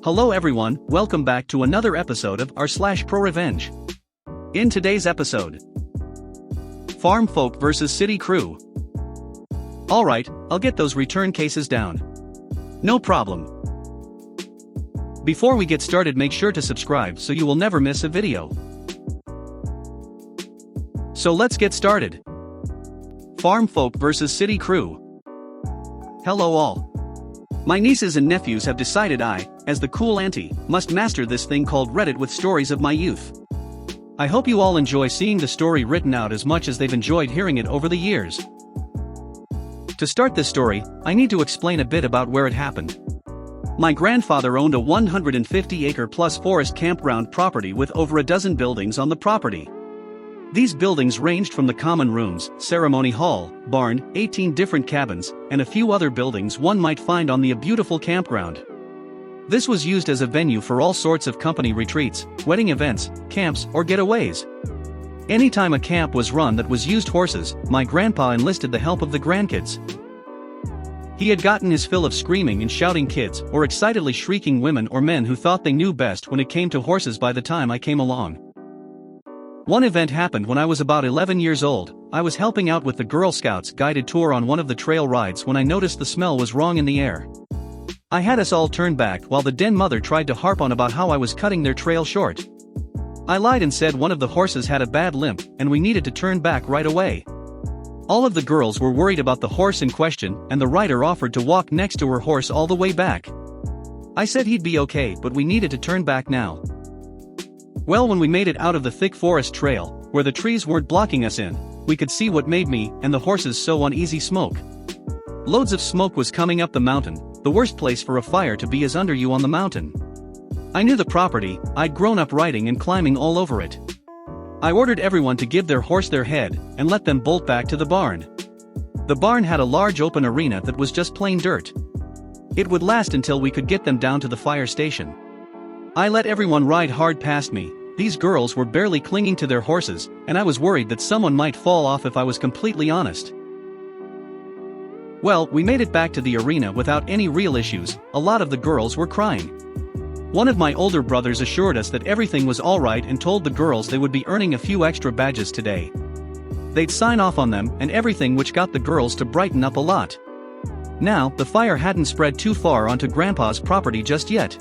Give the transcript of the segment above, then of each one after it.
Hello everyone, welcome back to another episode of r/ProRevenge. In today's episode, Farm Folk vs City Crew. Alright, I'll get those return cases down. No problem. Before we get started, make sure to subscribe so you will never miss a video. So let's get started. Farm Folk vs City Crew. Hello all. My nieces and nephews have decided I, as the cool auntie, must master this thing called Reddit with stories of my youth. I hope you all enjoy seeing the story written out as much as they've enjoyed hearing it over the years. To start this story, I need to explain a bit about where it happened. My grandfather owned a 150-acre-plus forest campground property with over a dozen buildings on the property. These buildings ranged from the common rooms, ceremony hall, barn, 18 different cabins, and a few other buildings one might find on the beautiful campground. This was used as a venue for all sorts of company retreats, wedding events, camps, or getaways. Anytime a camp was run that was used horses, my grandpa enlisted the help of the grandkids. He had gotten his fill of screaming and shouting kids, or excitedly shrieking women or men who thought they knew best when it came to horses by the time I came along. One event happened when I was about 11 years old. I was helping out with the Girl Scouts guided tour on one of the trail rides when I noticed the smell was wrong in the air. I had us all turn back while the den mother tried to harp on about how I was cutting their trail short. I lied and said one of the horses had a bad limp and we needed to turn back right away. All of the girls were worried about the horse in question, and the rider offered to walk next to her horse all the way back. I said he'd be okay, but we needed to turn back now. Well, when we made it out of the thick forest trail, where the trees weren't blocking us in, we could see what made me and the horses so uneasy: smoke. Loads of smoke was coming up the mountain. The worst place for a fire to be is under you on the mountain. I knew the property, I'd grown up riding and climbing all over it. I ordered everyone to give their horse their head, and let them bolt back to the barn. The barn had a large open arena that was just plain dirt. It would last until we could get them down to the fire station. I let everyone ride hard past me. These girls were barely clinging to their horses, and I was worried that someone might fall off if I was completely honest. Well, we made it back to the arena without any real issues. A lot of the girls were crying. One of my older brothers assured us that everything was alright and told the girls they would be earning a few extra badges today. They'd sign off on them and everything, which got the girls to brighten up a lot. Now, the fire hadn't spread too far onto Grandpa's property just yet.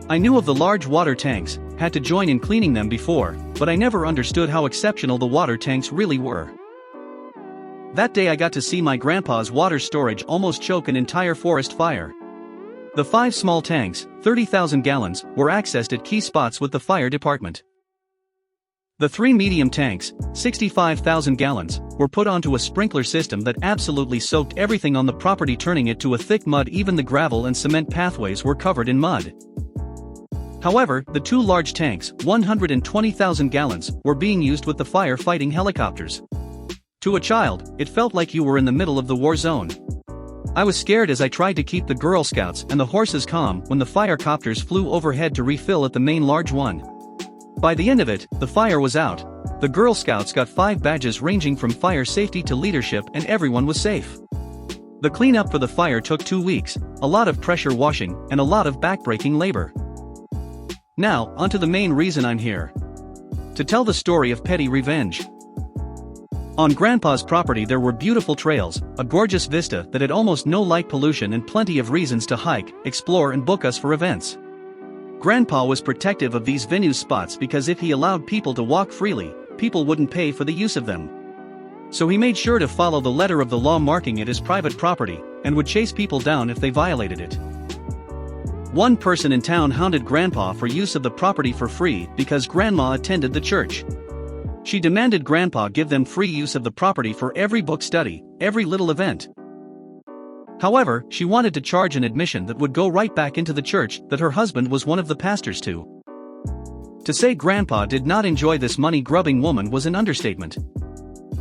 I knew of the large water tanks, had to join in cleaning them before, but I never understood how exceptional the water tanks really were. That day I got to see my grandpa's water storage almost choke an entire forest fire. The 5 small tanks, 30,000 gallons, were accessed at key spots with the fire department. The 3 medium tanks, 65,000 gallons, were put onto a sprinkler system that absolutely soaked everything on the property, turning it to a thick mud. Even the gravel and cement pathways were covered in mud. However, the 2 large tanks, 120,000 gallons, were being used with the fire-fighting helicopters. To a child, it felt like you were in the middle of the war zone. I was scared as I tried to keep the Girl Scouts and the horses calm when the firecopters flew overhead to refill at the main large one. By the end of it, the fire was out. The Girl Scouts got 5 badges ranging from fire safety to leadership, and everyone was safe. The cleanup for the fire took 2 weeks, a lot of pressure washing, and a lot of backbreaking labor. Now, onto the main reason I'm here. To tell the story of petty revenge. On Grandpa's property there were beautiful trails, a gorgeous vista that had almost no light pollution, and plenty of reasons to hike, explore and book us for events. Grandpa was protective of these venue spots because if he allowed people to walk freely, people wouldn't pay for the use of them. So he made sure to follow the letter of the law, marking it as private property, and would chase people down if they violated it. One person in town hounded Grandpa for use of the property for free because Grandma attended the church. She demanded Grandpa give them free use of the property for every book study, every little event. However, she wanted to charge an admission that would go right back into the church that her husband was one of the pastors to. To say Grandpa did not enjoy this money-grubbing woman was an understatement.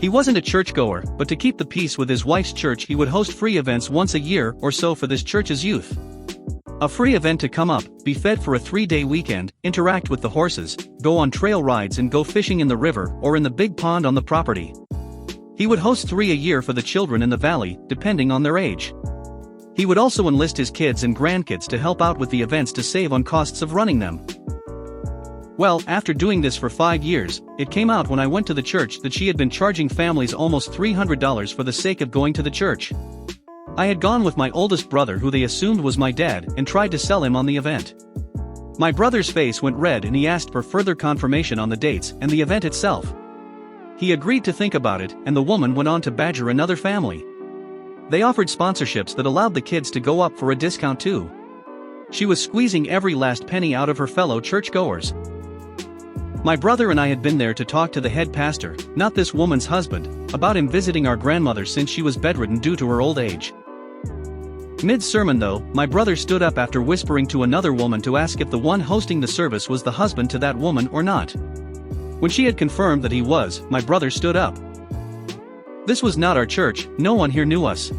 He wasn't a churchgoer, but to keep the peace with his wife's church he would host free events once a year or so for this church's youth. A free event to come up, be fed for a 3-day weekend, interact with the horses, go on trail rides and go fishing in the river or in the big pond on the property. He would host 3 a year for the children in the valley, depending on their age. He would also enlist his kids and grandkids to help out with the events to save on costs of running them. Well, after doing this for 5 years, it came out when I went to the church that she had been charging families almost $300 for the sake of going to the church. I had gone with my oldest brother, who they assumed was my dad, and tried to sell him on the event. My brother's face went red and he asked for further confirmation on the dates and the event itself. He agreed to think about it, and the woman went on to badger another family. They offered sponsorships that allowed the kids to go up for a discount too. She was squeezing every last penny out of her fellow churchgoers. My brother and I had been there to talk to the head pastor, not this woman's husband, about him visiting our grandmother since she was bedridden due to her old age. Mid-sermon though, my brother stood up after whispering to another woman to ask if the one hosting the service was the husband to that woman or not. When she had confirmed that he was, my brother stood up. This was not our church, no one here knew us.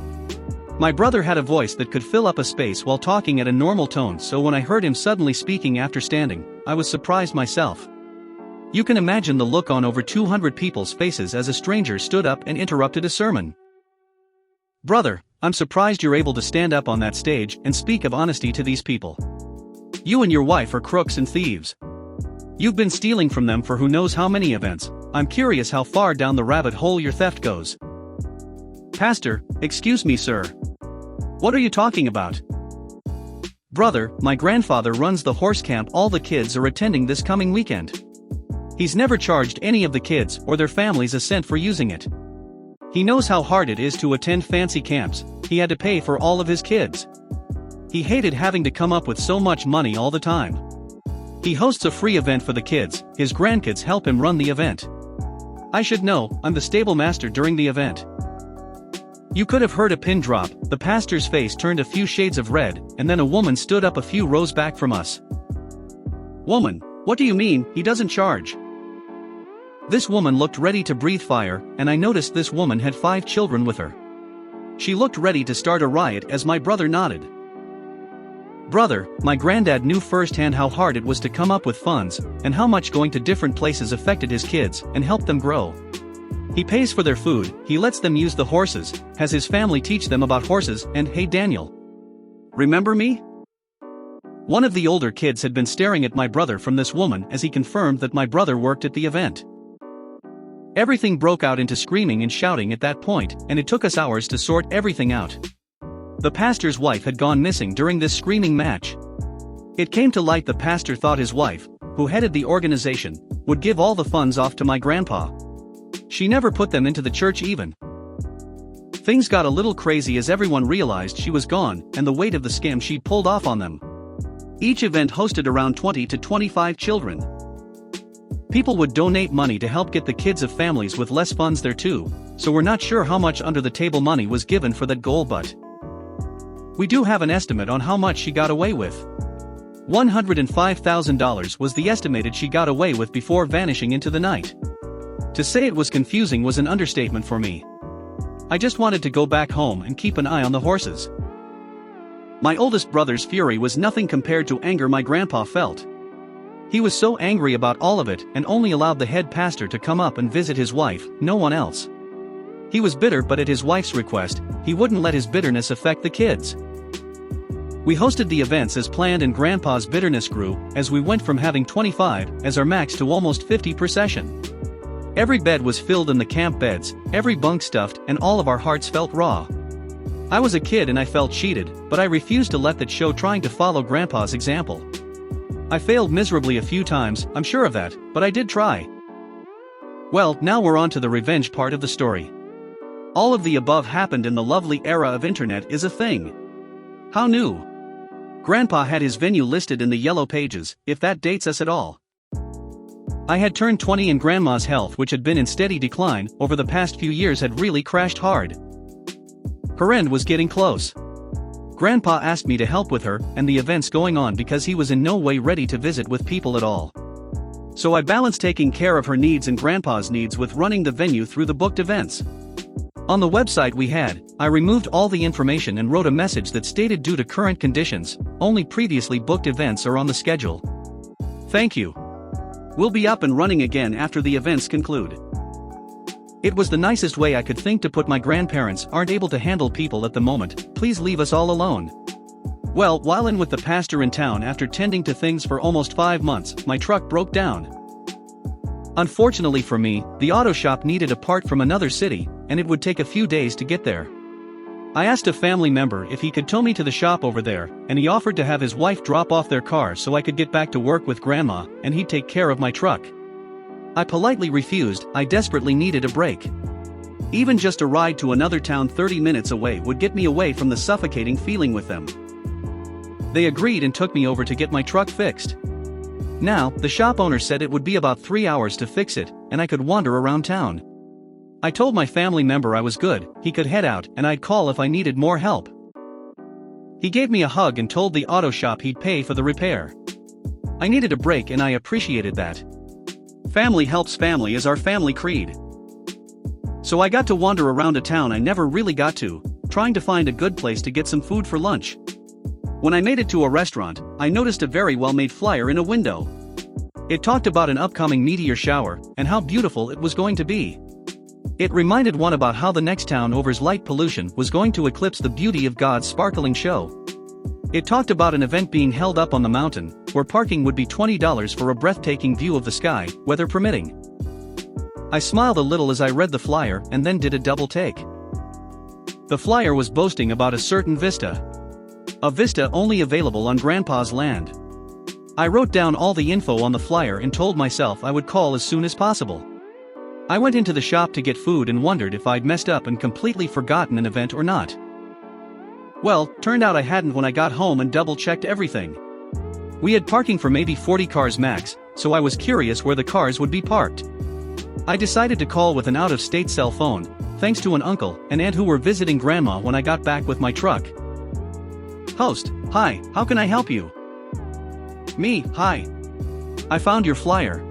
My brother had a voice that could fill up a space while talking at a normal tone, so when I heard him suddenly speaking after standing, I was surprised myself. You can imagine the look on over 200 people's faces as a stranger stood up and interrupted a sermon. Brother, I'm surprised you're able to stand up on that stage and speak of honesty to these people. You and your wife are crooks and thieves. You've been stealing from them for who knows how many events. I'm curious how far down the rabbit hole your theft goes. Pastor, excuse me, sir. What are you talking about? Brother, my grandfather runs the horse camp all the kids are attending this coming weekend. He's never charged any of the kids or their families a cent for using it. He knows how hard it is to attend fancy camps. He had to pay for all of his kids. He hated having to come up with so much money all the time. He hosts a free event for the kids, his grandkids help him run the event. I should know, I'm the stable master during the event. You could have heard a pin drop, the pastor's face turned a few shades of red, and then a woman stood up a few rows back from us. Woman, what do you mean, he doesn't charge? This woman looked ready to breathe fire, and I noticed this woman had 5 children with her. She looked ready to start a riot as my brother nodded. Brother, my granddad knew firsthand how hard it was to come up with funds, and how much going to different places affected his kids, and helped them grow. He pays for their food, he lets them use the horses, has his family teach them about horses, and hey Daniel. Remember me? One of the older kids had been staring at my brother from this woman as he confirmed that my brother worked at the event. Everything broke out into screaming and shouting at that point, and it took us hours to sort everything out. The pastor's wife had gone missing during this screaming match. It came to light the pastor thought his wife, who headed the organization, would give all the funds off to my grandpa. She never put them into the church even. Things got a little crazy as everyone realized she was gone and the weight of the scam she'd pulled off on them. Each event hosted around 20 to 25 children. People would donate money to help get the kids of families with less funds there too, so we're not sure how much under the table money was given for that goal, but we do have an estimate on how much she got away with. $105,000 was the estimated she got away with before vanishing into the night. To say it was confusing was an understatement for me. I just wanted to go back home and keep an eye on the horses. My oldest brother's fury was nothing compared to anger my grandpa felt. He was so angry about all of it and only allowed the head pastor to come up and visit his wife, no one else. He was bitter, but at his wife's request, he wouldn't let his bitterness affect the kids. We hosted the events as planned and Grandpa's bitterness grew as we went from having 25 as our max to almost 50 per session. Every bed was filled in the camp beds, every bunk stuffed, and all of our hearts felt raw. I was a kid and I felt cheated, but I refused to let that show trying to follow Grandpa's example. I failed miserably a few times, I'm sure of that, but I did try. Well, now we're on to the revenge part of the story. All of the above happened in the lovely era of internet is a thing. How new? Grandpa had his venue listed in the yellow pages, if that dates us at all. I had turned 20 and Grandma's health, which had been in steady decline over the past few years, had really crashed hard. Her end was getting close. Grandpa asked me to help with her and the events going on because he was in no way ready to visit with people at all. So I balanced taking care of her needs and Grandpa's needs with running the venue through the booked events. On the website I removed all the information and wrote a message that stated due to current conditions, only previously booked events are on the schedule. Thank you. We'll be up and running again after the events conclude. It was the nicest way I could think to put my grandparents aren't able to handle people at the moment, please leave us all alone. Well, while in with the pastor in town after tending to things for almost 5 months, my truck broke down. Unfortunately for me, the auto shop needed a part from another city, and it would take a few days to get there. I asked a family member if he could tow me to the shop over there, and he offered to have his wife drop off their car so I could get back to work with Grandma, and he'd take care of my truck. I politely refused, I desperately needed a break. Even just a ride to another town 30 minutes away would get me away from the suffocating feeling with them. They agreed and took me over to get my truck fixed. Now, the shop owner said it would be about 3 hours to fix it, and I could wander around town. I told my family member I was good, he could head out, and I'd call if I needed more help. He gave me a hug and told the auto shop he'd pay for the repair. I needed a break and I appreciated that. Family helps family is our family creed. So I got to wander around a town I never really got to, trying to find a good place to get some food for lunch. When I made it to a restaurant, I noticed a very well-made flyer in a window. It talked about an upcoming meteor shower, and how beautiful it was going to be. It reminded one about how the next town over's light pollution was going to eclipse the beauty of God's sparkling show. It talked about an event being held up on the mountain, where parking would be $20 for a breathtaking view of the sky, weather permitting. I smiled a little as I read the flyer and then did a double take. The flyer was boasting about a certain vista. A vista only available on Grandpa's land. I wrote down all the info on the flyer and told myself I would call as soon as possible. I went into the shop to get food and wondered if I'd messed up and completely forgotten an event or not. Well, turned out I hadn't when I got home and double-checked everything. We had parking for maybe 40 cars max, so I was curious where the cars would be parked. I decided to call with an out-of-state cell phone, thanks to an uncle and aunt who were visiting Grandma when I got back with my truck. Host, hi, how can I help you? Me, hi. I found your flyer.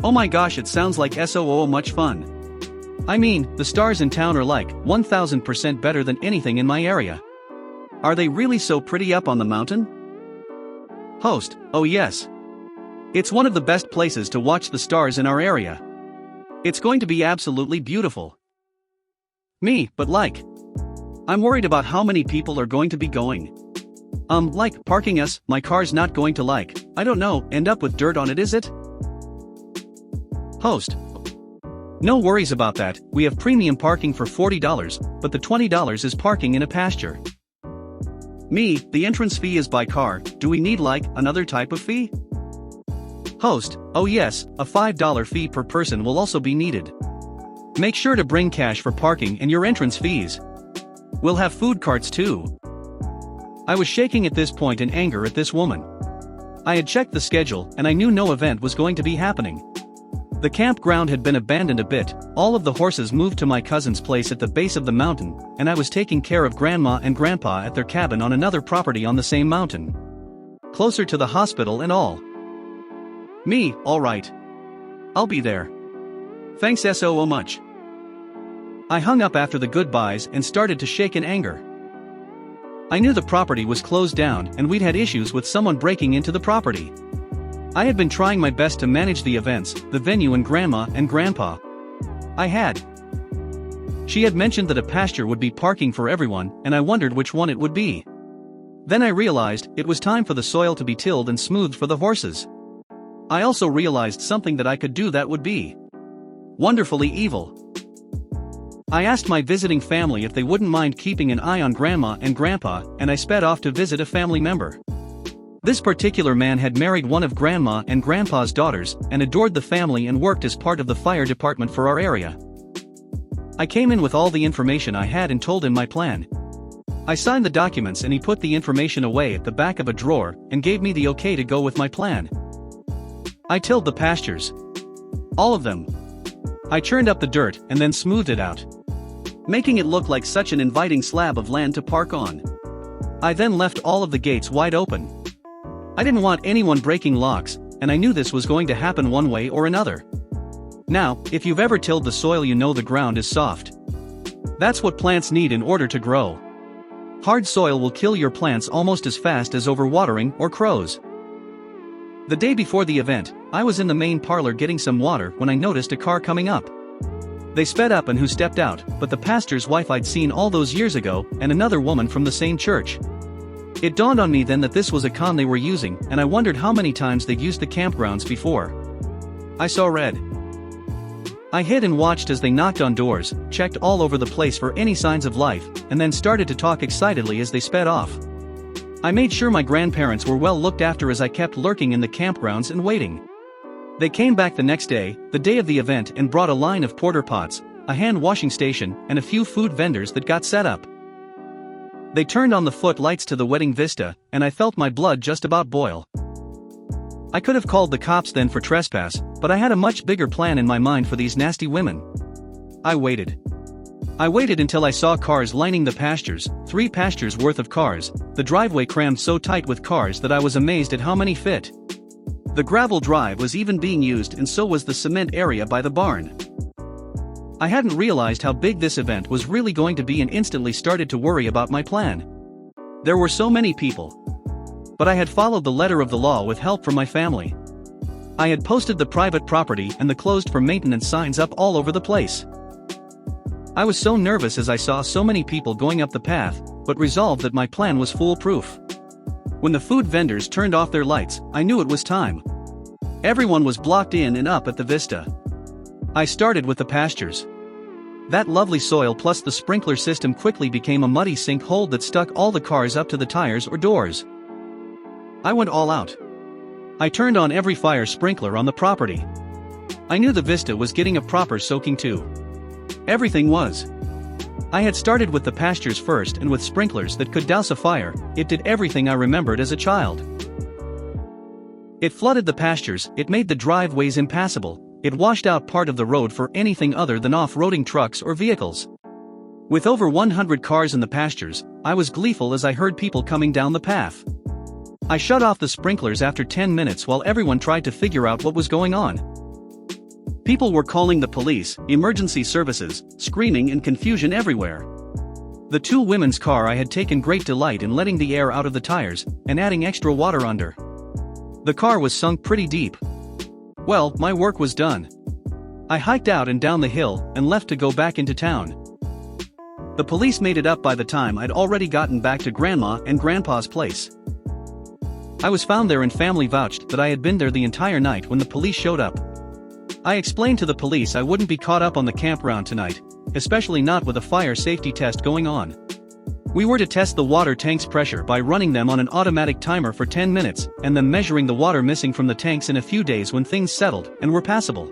Oh my gosh, it sounds like so much fun. I mean, the stars in town are like 1000% better than anything in my area. Are they really so pretty up on the mountain? Host, oh yes. It's one of the best places to watch the stars in our area. It's going to be absolutely beautiful. Me, but like. I'm worried about how many people are going to be going. Like, parking us, my car's not going to I don't know, end up with dirt on it, is it? Host. No worries about that, we have premium parking for $40, but the $20 is parking in a pasture. Me, the entrance fee is by car, do we need another type of fee? Host, oh yes, a $5 fee per person will also be needed. Make sure to bring cash for parking and your entrance fees. We'll have food carts too. I was shaking at this point in anger at this woman. I had checked the schedule and I knew no event was going to be happening. The campground had been abandoned a bit, all of the horses moved to my cousin's place at the base of the mountain, and I was taking care of Grandma and Grandpa at their cabin on another property on the same mountain. Closer to the hospital and all. Me, alright. I'll be there. Thanks so much. I hung up after the goodbyes and started to shake in anger. I knew the property was closed down and we'd had issues with someone breaking into the property. I had been trying my best to manage the events, the venue and Grandma and Grandpa. She had mentioned that a pasture would be parking for everyone, and I wondered which one it would be. Then I realized it was time for the soil to be tilled and smoothed for the horses. I also realized something that I could do that would be wonderfully evil. I asked my visiting family if they wouldn't mind keeping an eye on Grandma and Grandpa, and I sped off to visit a family member. This particular man had married one of Grandma and Grandpa's daughters and adored the family and worked as part of the fire department for our area. I came in with all the information I had and told him my plan. I signed the documents and he put the information away at the back of a drawer and gave me the okay to go with my plan. I tilled the pastures. All of them. I churned up the dirt and then smoothed it out, making it look like such an inviting slab of land to park on. I then left all of the gates wide open. I didn't want anyone breaking locks, and I knew this was going to happen one way or another. Now, if you've ever tilled the soil, you know the ground is soft. That's what plants need in order to grow. Hard soil will kill your plants almost as fast as overwatering or crows. The day before the event, I was in the main parlor getting some water when I noticed a car coming up. They sped up and who stepped out, but the pastor's wife I'd seen all those years ago, and another woman from the same church. It dawned on me then that this was a con they were using, and I wondered how many times they'd used the campgrounds before. I saw red. I hid and watched as they knocked on doors, checked all over the place for any signs of life, and then started to talk excitedly as they sped off. I made sure my grandparents were well looked after as I kept lurking in the campgrounds and waiting. They came back the next day, the day of the event, and brought a line of porter pots, a hand washing station, and a few food vendors that got set up. They turned on the footlights to the wedding vista, and I felt my blood just about boil. I could have called the cops then for trespass, but I had a much bigger plan in my mind for these nasty women. I waited. I waited until I saw cars lining the pastures, 3 pastures worth of cars, the driveway crammed so tight with cars that I was amazed at how many fit. The gravel drive was even being used, and so was the cement area by the barn. I hadn't realized how big this event was really going to be and instantly started to worry about my plan. There were so many people. But I had followed the letter of the law with help from my family. I had posted the private property and the closed for maintenance signs up all over the place. I was so nervous as I saw so many people going up the path, but resolved that my plan was foolproof. When the food vendors turned off their lights, I knew it was time. Everyone was blocked in and up at the vista. I started with the pastures. That lovely soil plus the sprinkler system quickly became a muddy sinkhole that stuck all the cars up to the tires or doors. I went all out. I turned on every fire sprinkler on the property. I knew the vista was getting a proper soaking too. Everything was. I had started with the pastures first, and with sprinklers that could douse a fire, it did everything I remembered as a child. It flooded the pastures, it made the driveways impassable, it washed out part of the road for anything other than off-roading trucks or vehicles. With over 100 cars in the pastures, I was gleeful as I heard people coming down the path. I shut off the sprinklers after 10 minutes while everyone tried to figure out what was going on. People were calling the police, emergency services, screaming and confusion everywhere. The 2 women's car I had taken great delight in letting the air out of the tires, and adding extra water under. The car was sunk pretty deep. Well, my work was done. I hiked out and down the hill, and left to go back into town. The police made it up by the time I'd already gotten back to Grandma and Grandpa's place. I was found there and family vouched that I had been there the entire night when the police showed up. I explained to the police I wouldn't be caught up on the campground tonight, especially not with a fire safety test going on. We were to test the water tank's pressure by running them on an automatic timer for 10 minutes, and then measuring the water missing from the tanks in a few days when things settled and were passable.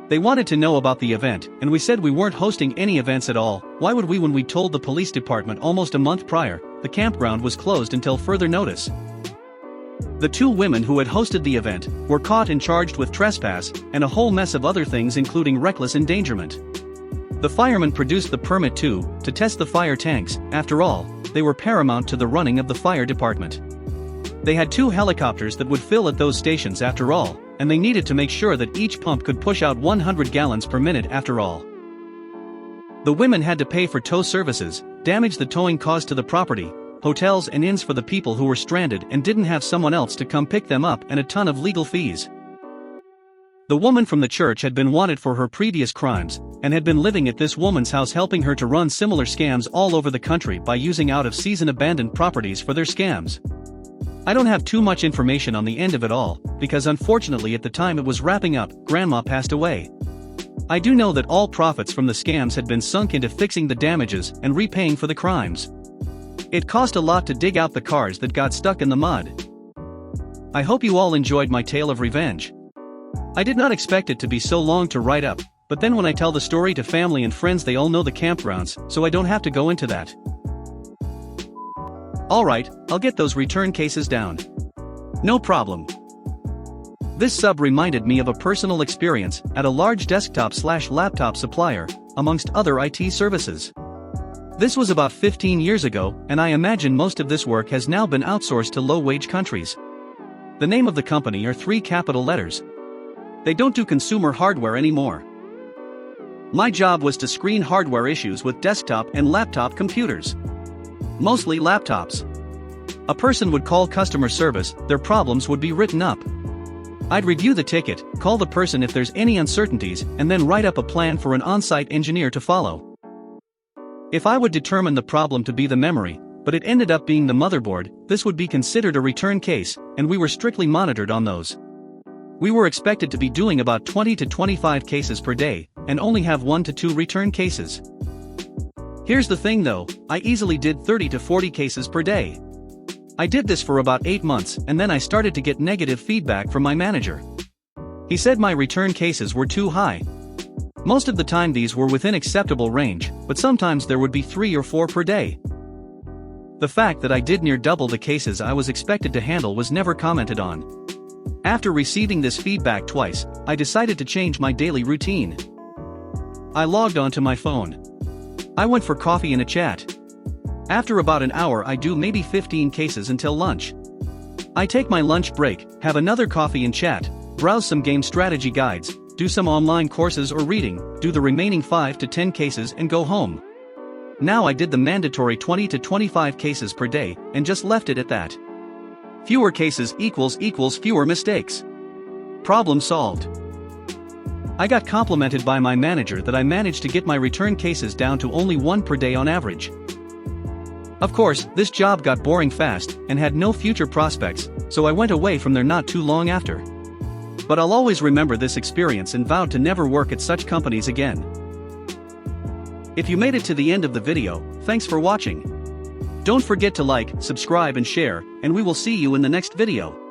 They wanted to know about the event, and we said we weren't hosting any events at all. Why would we when we told the police department almost a month prior, the campground was closed until further notice? The 2 women who had hosted the event were caught and charged with trespass, and a whole mess of other things including reckless endangerment. The firemen produced the permit too, to test the fire tanks. After all, they were paramount to the running of the fire department. They had 2 helicopters that would fill at those stations after all, and they needed to make sure that each pump could push out 100 gallons per minute after all. The women had to pay for tow services, damage the towing caused to the property, hotels and inns for the people who were stranded and didn't have someone else to come pick them up, and a ton of legal fees. The woman from the church had been wanted for her previous crimes, and had been living at this woman's house helping her to run similar scams all over the country by using out-of-season abandoned properties for their scams. I don't have too much information on the end of it all, because unfortunately at the time it was wrapping up, Grandma passed away. I do know that all profits from the scams had been sunk into fixing the damages and repaying for the crimes. It cost a lot to dig out the cars that got stuck in the mud. I hope you all enjoyed my tale of revenge. I did not expect it to be so long to write up, but then when I tell the story to family and friends they all know the campgrounds, so I don't have to go into that. Alright, I'll get those return cases down. No problem. This sub reminded me of a personal experience at a large desktop/laptop supplier, amongst other IT services. This was about 15 years ago, and I imagine most of this work has now been outsourced to low-wage countries. The name of the company are 3 capital letters. They don't do consumer hardware anymore. My job was to screen hardware issues with desktop and laptop computers. Mostly laptops. A person would call customer service, their problems would be written up. I'd review the ticket, call the person if there's any uncertainties, and then write up a plan for an on-site engineer to follow. If I would determine the problem to be the memory, but it ended up being the motherboard, this would be considered a return case, and we were strictly monitored on those. We were expected to be doing about 20 to 25 cases per day, and only have 1 to 2 return cases. Here's the thing though, I easily did 30 to 40 cases per day. I did this for about 8 months, and then I started to get negative feedback from my manager. He said my return cases were too high. Most of the time these were within acceptable range, but sometimes there would be 3 or 4 per day. The fact that I did near double the cases I was expected to handle was never commented on. After receiving this feedback twice, I decided to change my daily routine. I logged onto my phone. I went for coffee and a chat. After about an hour I do maybe 15 cases until lunch. I take my lunch break, have another coffee and chat, browse some game strategy guides, do some online courses or reading, do the remaining 5 to 10 cases and go home. Now I did the mandatory 20 to 25 cases per day, and just left it at that. Fewer cases equals fewer mistakes. Problem solved. I got complimented by my manager that I managed to get my return cases down to only 1 per day on average. Of course, this job got boring fast, and had no future prospects, so I went away from there not too long after. But I'll always remember this experience and vowed to never work at such companies again. If you made it to the end of the video, thanks for watching. Don't forget to like, subscribe and share, and we will see you in the next video.